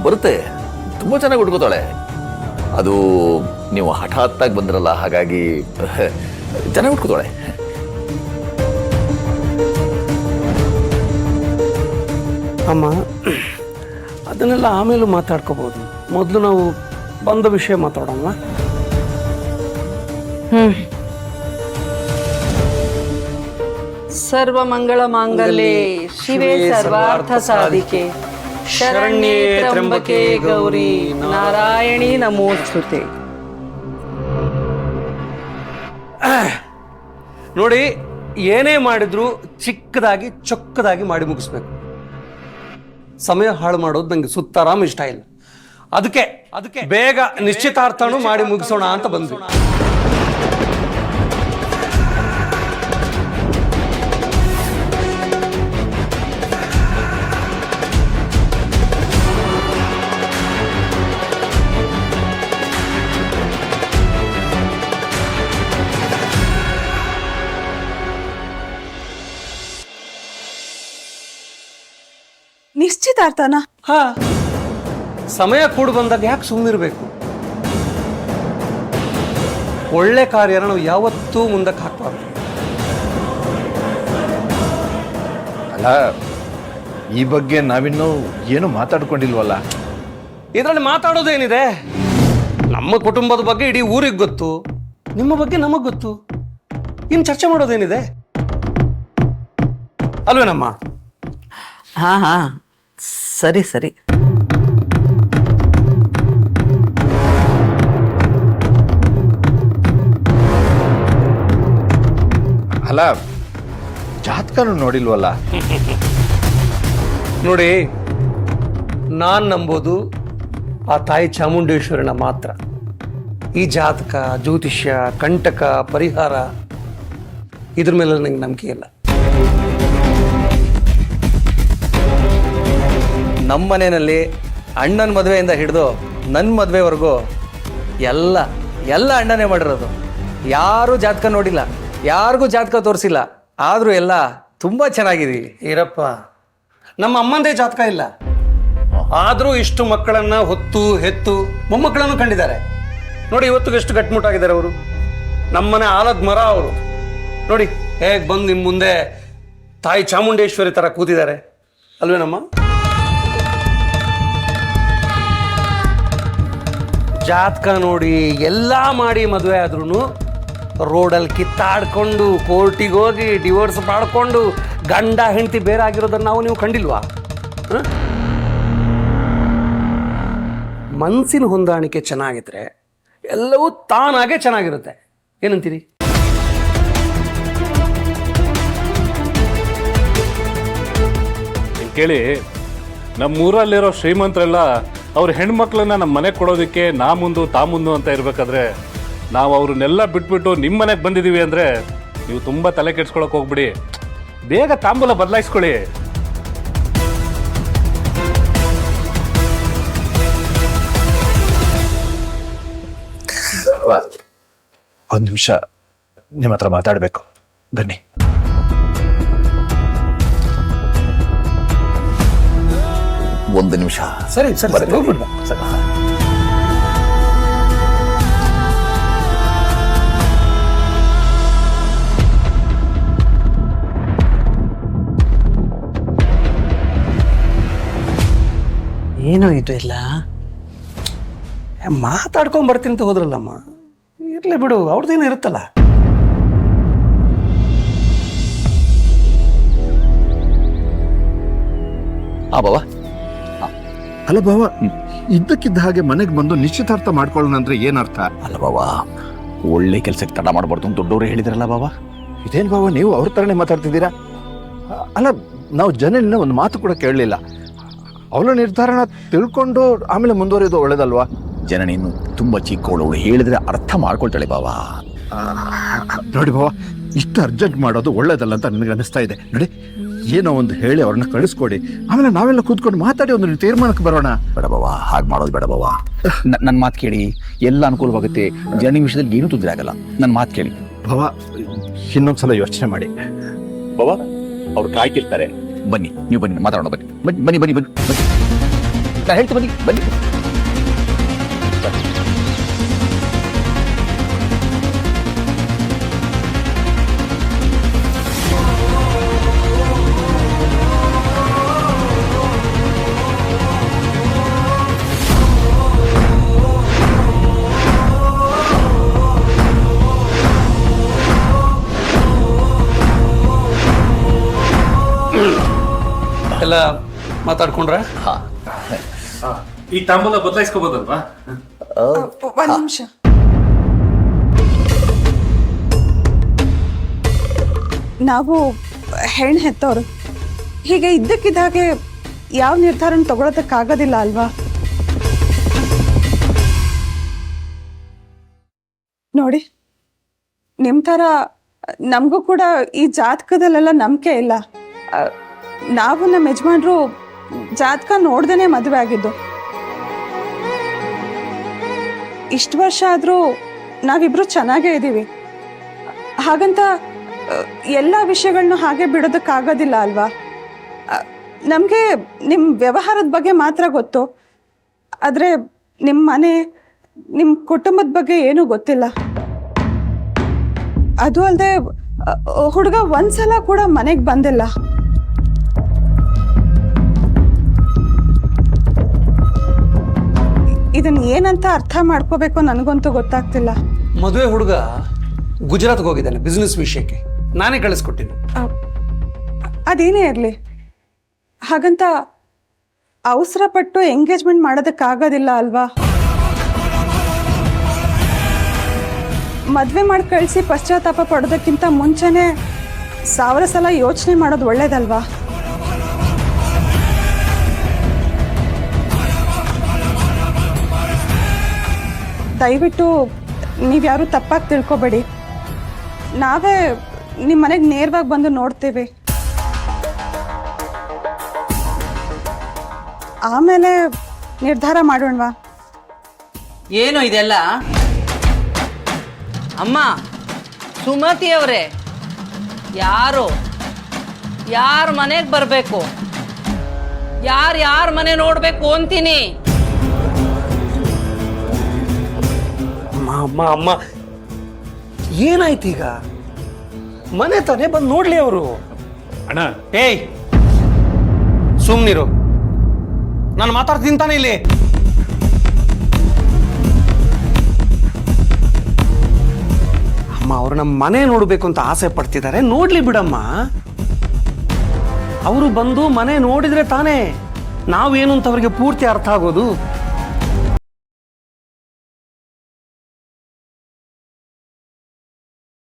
ಬರುತ್ತೆ, ತುಂಬ ಚೆನ್ನಾಗಿ ಉಟ್ಕೋತಾಳೆ. ಅದು ನೀವು ಹಠಾತ್ತಾಗಿ ಬಂದ್ರಲ್ಲ, ಹಾಗಾಗಿ ಚೆನ್ನಾಗಿ ಉಟ್ಕೋತಾಳೆ. ಅಮ್ಮ, ಅದನ್ನೆಲ್ಲ ಆಮೇಲೆ ಮಾತಾಡ್ಕೋಬೋದು. ಮೊದಲು ನಾವು ಬಂದ ವಿಷಯ ಮಾತಾಡೋಣ. ಸರ್ವಮಂಗಳ ಮಾಂಗಲ್ಯೆ ಶಿವೆ ಸರ್ವಾರ್ಥ ಸಾಧಿಕೆ ಶರಣ್ಯೇ ತ್ರ್ಯಂಬಕೆ ಗೌರಿ ನಾರಾಯಣಿ ನಮೋಸ್ತುತೆ. ನೋಡಿ, ಏನೇ ಮಾಡಿದ್ರು ಚಿಕ್ಕದಾಗಿ ಚೊಕ್ಕದಾಗಿ ಮಾಡಿ ಮುಗಿಸ್ಬೇಕು. ಸಮಯ ಹಾಳು ಮಾಡೋದು ನಂಗೆ ಸುತ್ತಾರಾಮ್ ಇಷ್ಟ ಇಲ್ಲ. ಅದಕ್ಕೆ ಬೇಗ ನಿಶ್ಚಿತಾರ್ಥನೂ ಮಾಡಿ ಮುಗಿಸೋಣ ಅಂತ ಬಂದ್ವಿ. ನಿಶ್ಚಿತಾರ್ಥನಾ? ಹಾ, ಸಮಯ ಕೂಡಿ ಬಂದಾಗ ಯಾಕೆ ಸುಮ್ಮನಿರ್ಬೇಕು? ಒಳ್ಳೆ ಕಾರ್ಯನ ನಾವು ಯಾವತ್ತೂ ಮುಂದಕ್ಕೆ ಹಾಕ್ಬಾರ್ದು. ಅಲ್ಲ, ಈ ಬಗ್ಗೆ ನಾವಿನ್ನೂ ಏನು ಮಾತಾಡ್ಕೊಂಡಿಲ್ವಲ್ಲ. ಇದರಲ್ಲಿ ಮಾತಾಡೋದೇನಿದೆ? ನಮ್ಮ ಕುಟುಂಬದ ಬಗ್ಗೆ ಇಡೀ ಊರಿಗೆ ಗೊತ್ತು, ನಿಮ್ಮ ಬಗ್ಗೆ ನಮಗ್ ಗೊತ್ತು. ಇನ್ನು ಚರ್ಚೆ ಮಾಡೋದೇನಿದೆ ಅಲ್ವೇನಮ್ಮ? ಹಾ ಹಾ, ಸರಿ ಸರಿ. ಅಲ್ಲ, ಜಾತಕನೂ ನೋಡಿಲ್ವಲ್ಲ. ನೋಡಿ, ನಾನು ನಂಬೋದು ಆ ತಾಯಿ ಚಾಮುಂಡೇಶ್ವರಿನ ಮಾತ್ರ. ಈ ಜಾತಕ, ಜ್ಯೋತಿಷ್ಯ, ಕಂಟಕ, ಪರಿಹಾರ ಇದ್ರ ಮೇಲೆ ನಂಗೆ ನಂಬಿಕೆ ಇಲ್ಲ. ನಮ್ಮ ಮನೆಯಲ್ಲಿ ಅಣ್ಣನ ಮದುವೆಯಿಂದ ಹಿಡಿದು ನನ್ನ ಮದುವೆವರೆಗೂ ಎಲ್ಲ ಅಣ್ಣನೇ ಮಾಡಿರೋದು. ಯಾರೂ ಜಾತಕ ನೋಡಿಲ್ಲ, ಯಾರಿಗೂ ಜಾತಕ ತೋರಿಸಿಲ್ಲ. ಆದರೂ ಎಲ್ಲ ತುಂಬ ಚೆನ್ನಾಗಿದ್ದೀವಿ. ಈರಪ್ಪ, ನಮ್ಮ ಅಮ್ಮಂದೇ ಜಾತಕ ಇಲ್ಲ, ಆದರೂ ಇಷ್ಟು ಮಕ್ಕಳನ್ನ ಹೊತ್ತು ಹೆತ್ತು ಮೊಮ್ಮಕ್ಕಳನ್ನು ಕಂಡಿದ್ದಾರೆ. ನೋಡಿ, ಇವತ್ತಿಗೆ ಎಷ್ಟು ಗಟ್ಟಿಮುಟ್ಟಾಗಿದ್ದಾರೆ ಅವರು. ನಮ್ಮನೆ ಆಲದ ಮರ ಅವರು. ನೋಡಿ ಹೇಗೆ ಬಂದು ನಿಮ್ಮ ಮುಂದೆ ತಾಯಿ ಚಾಮುಂಡೇಶ್ವರಿ ಥರ ಕೂತಿದ್ದಾರೆ ಅಲ್ವೇನಮ್ಮ? ಜಾತಕ ನೋಡಿ ಎಲ್ಲ ಮಾಡಿ ಮದುವೆ ಆದ್ರೂ ರೋಡಲ್ಲಿ ಕಿತ್ತಾಡ್ಕೊಂಡು ಕೋರ್ಟಿಗೆ ಹೋಗಿ ಡಿವೋರ್ಸ್ ಮಾಡಿಕೊಂಡು ಗಂಡ ಹೆಂಡತಿ ಬೇರೆ ಆಗಿರೋದನ್ನು ನೀವು ಕಂಡಿಲ್ವಾ? ಮನಸ್ಸಿನ ಹೊಂದಾಣಿಕೆ ಚೆನ್ನಾಗಿದ್ರೆ ಎಲ್ಲವೂ ತಾನಾಗೆ ಚೆನ್ನಾಗಿರುತ್ತೆ. ಏನಂತೀರಿ? ಕೇಳಿ, ನಮ್ಮೂರಲ್ಲಿರೋ ಶ್ರೀಮಂತರೆಲ್ಲ ಅವ್ರ ಹೆಣ್ಮಕ್ಳನ್ನ ನಮ್ಮ ಮನೆಗೆ ಕೊಡೋದಕ್ಕೆ ನಾ ಮುಂದು ತಾ ಮುಂದು ಅಂತ ಇರಬೇಕಾದ್ರೆ ನಾವು ಅವ್ರನ್ನೆಲ್ಲ ಬಿಟ್ಬಿಟ್ಟು ನಿಮ್ಮ ಮನೆಗೆ ಬಂದಿದ್ದೀವಿ ಅಂದರೆ ನೀವು ತುಂಬ ತಲೆ ಕೆಡ್ಸ್ಕೊಳಕ್ಕೆ ಹೋಗ್ಬಿಡಿ. ಬೇಗ ತಾಂಬೂಲ ಬದಲಾಯಿಸ್ಕೊಳ್ಳಿ. ಒಂದು ನಿಮಿಷ ನಿಮ್ಮ ಹತ್ರ ಮಾತಾಡಬೇಕು, ಬನ್ನಿ. ಒಂದು ನಿಮಿಷ. ಸರಿ ಸರಿ, ಹೋಗ್ಬಿಡ್ಬ. ಏನೋ ಇದು ಇಲ್ಲ. ಮಾತಾಡ್ಕೊಂಡ್ ಬರ್ತೀನಿ ಅಂತ ಹೋದ್ರಲ್ಲಮ್ಮ, ಇರ್ಲಿ ಬಿಡು, ಅವ್ರದ್ದೇನು ಇರುತ್ತಲ್ಲ. ಬಾಬಾ. ಅಲ್ಲ ಬಾವ, ಇದ್ದಕ್ಕಿದ್ದ ಹಾಗೆ ಮನೆಗೆ ಬಂದು ನಿಶ್ಚಿತಾರ್ಥ ಮಾಡ್ಕೊಳ್ಳೋಣ ಅಂದ್ರೆ ಏನರ್ಥ? ಅಲ್ಲ ಬಾಬಾ, ಒಳ್ಳೆ ಕೆಲಸಕ್ಕೆ ತಡ ಮಾಡಬಾರ್ದು ಅಂತ ದೊಡ್ಡವರು ಹೇಳಿದ್ರಲ್ಲ ಬಾಬಾ. ಇದೇನು ಬಾವ, ನೀವು ಅವ್ರ ಥರನೇ ಮಾತಾಡ್ತಿದ್ದೀರಾ? ಅಲ್ಲ, ನಾವು ಜನನಿಂದ ಒಂದು ಮಾತು ಕೂಡ ಕೇಳಲಿಲ್ಲ. ಅವಳ ನಿರ್ಧಾರನ ತಿಳ್ಕೊಂಡು ಆಮೇಲೆ ಮುಂದುವರಿಯೋದು ಒಳ್ಳೇದಲ್ವಾ? ಜನನಿ ಇನ್ನು ತುಂಬಾ ಚಿಕ್ಕವಳು, ಹೇಳಿದ್ರೆ ಅರ್ಥ ಮಾಡ್ಕೊಳ್ತಾಳೆ ಬಾಬಾ. ನೋಡಿ ಬಾವ, ಇಷ್ಟು ಅರ್ಜೆಂಟ್ ಮಾಡೋದು ಒಳ್ಳೇದಲ್ಲ ಅಂತ ನನಗೆ ಅನಿಸ್ತಾ ಇದೆ. ನೋಡಿ, ಏನೋ ಒಂದು ಹೇಳಿ ಅವ್ರನ್ನ ಕಳಿಸ್ಕೊಡಿ, ಆಮೇಲೆ ನಾವೆಲ್ಲ ಕೂತ್ಕೊಂಡು ಮಾತಾಡಿ ಒಂದು ತೀರ್ಮಾನಕ್ಕೆ ಬರೋಣ. ಬೇಡ ಬಾಬಾ, ಹಾಗೆ ಮಾಡೋದು ಬೇಡ ಬಾಬಾ. ನನ್ನ ಮಾತು ಕೇಳಿ, ಎಲ್ಲ ಅನುಕೂಲವಾಗುತ್ತೆ. ಜನನಿ ವಿಷಯದಲ್ಲಿ ಏನೂ ತೊಂದರೆ ಆಗಲ್ಲ. ನನ್ನ ಮಾತು ಕೇಳಿ ಬಾವ, ಇನ್ನೊಂದ್ಸಲ ಯೋಚನೆ ಮಾಡಿ. ಬಾಬಾ, ಅವ್ರು ಕಾಯ್ತಿರ್ತಾರೆ. ಬನ್ನಿ, ನೀವು ಬನ್ನಿ, ಮಾತಾಡೋಣ. ಬನ್ನಿ ಬನ್ನಿ ಬನ್ನಿ ಬನ್ನಿ ಬನ್ನಿ. ನಾನು ಹೇಳ್ತೀನಿ, ಬನ್ನಿ ಬನ್ನಿ. ಎಲ್ಲ ಮಾತಾಡ್ಕೊಂಡ್ರ? ಹಾ, ಈ ತಾಂಬೂಲ ಬದಲಾಯಿಸ್ಕೋಬೋದಲ್ವಾ? ಒಂದು ನಿಮಿಷ. ನಾವು ಹೆಣ್ಣು ಹೆತ್ತವ್ರು, ಹೀಗೆ ಇದ್ದಕ್ಕಿದ್ದಾಗೆ ಯಾವ ನಿರ್ಧಾರನ ತಗೊಳೋದಕ್ಕಾಗೋದಿಲ್ಲ ಅಲ್ವಾ? ನೋಡಿ, ನಿಮ್ಮ ಥರ ನಮಗೂ ಕೂಡ ಈ ಜಾತಕದಲ್ಲೆಲ್ಲ ನಂಬಿಕೆ ಇಲ್ಲ. ನಾವು ನಮ್ಮ ಯಜಮಾನ್ರು ಜಾತಕ ನೋಡ್ದೇನೆ ಮದುವೆ ಆಗಿದ್ದು. ಇಷ್ಟು ವರ್ಷ ಆದರೂ ನಾವಿಬ್ರು ಚೆನ್ನಾಗೇ ಇದ್ದೀವಿ. ಹಾಗಂತ ಎಲ್ಲ ವಿಷಯಗಳನ್ನ ಹಾಗೆ ಬಿಡೋದಕ್ಕಾಗೋದಿಲ್ಲ ಅಲ್ವಾ? ನಮಗೆ ನಿಮ್ಮ ವ್ಯವಹಾರದ ಬಗ್ಗೆ ಮಾತ್ರ ಗೊತ್ತು, ಆದರೆ ನಿಮ್ಮ ಮನೆ, ನಿಮ್ಮ ಕುಟುಂಬದ ಬಗ್ಗೆ ಏನೂ ಗೊತ್ತಿಲ್ಲ. ಅದು ಅಲ್ಲದೆ ಹುಡುಗ ಒಂದ್ಸಲ ಕೂಡ ಮನೆಗೆ ಬಂದಿಲ್ಲ. ಇದನ್ನ ಏನಂತ ಅರ್ಥ ಮಾಡ್ಕೋಬೇಕು ನನಗಂತೂ ಗೊತ್ತಾಗ್ತಿಲ್ಲ. ಮದುವೆ ಹುಡುಗ ಗುಜರಾತ್ಗೆ ಹೋಗಿದ್ದಾನೆ ಬಿಸ್ನೆಸ್ ವಿಷಯಕ್ಕೆ, ನಾನೇ ಕಳಿಸ್ಕೊಟ್ಟಿನಿ. ಅದೇನೇ ಇರಲಿ, ಹಾಗಂತ ಅವಸರಪಟ್ಟು ಎಂಗೇಜ್ಮೆಂಟ್ ಮಾಡೋದಕ್ಕಾಗೋದಿಲ್ಲ ಅಲ್ವಾ? ಮದುವೆ ಮಾಡಿ ಕಳಿಸಿ ಪಶ್ಚಾತ್ತಾಪ ಪಡೋದಕ್ಕಿಂತ ಮುಂಚೆನೇ 1000 ಸಲ ಯೋಚನೆ ಮಾಡೋದು ಒಳ್ಳೇದಲ್ವಾ? ದಯವಿಟ್ಟು ನೀವ್ಯಾರು ತಪ್ಪಾಗಿ ತಿಳ್ಕೊಬೇಡಿ. ನಾವೇ ನಿಮ್ಮ ಮನೆಗೆ ನೇರವಾಗಿ ಬಂದು ನೋಡ್ತೀವಿ. ಆಮೇಲೆ ನಿರ್ಧಾರ ಮಾಡೋಣವಾ? ಏನು ಇದೆಲ್ಲ? ಅಮ್ಮ, ಸುಮತಿ ಅವರೇ, ಯಾರ ಮನೆಗೆ ಬರಬೇಕು, ಯಾರ ಮನೆ ನೋಡಬೇಕು ಅಂತೀನಿ. ಅಮ್ಮ ಅಮ್ಮ ಏನಾಯ್ತು ಈಗ? ಮನೆ ತಾನೇ ಬಂದು ನೋಡ್ಲಿ ಅವರು. ಅಣ್ಣ, ಏಯ್ ಸುಮ್ನಿರು, ನಾನು ಮಾತಾಡ್ತೀನಿ ತಾನೆ ಇಲ್ಲಿ. ಅಮ್ಮ, ಅವ್ರು ನಮ್ಮ ಮನೆ ನೋಡ್ಬೇಕು ಅಂತ ಆಸೆ ಪಡ್ತಿದ್ದಾರೆ, ನೋಡ್ಲಿ ಬಿಡಮ್ಮ. ಅವರು ಬಂದು ಮನೆ ನೋಡಿದ್ರೆ ತಾನೇ ನಾವೇನು ಅಂತ ಅವ್ರಿಗೆ ಪೂರ್ತಿ ಅರ್ಥ ಆಗೋದು.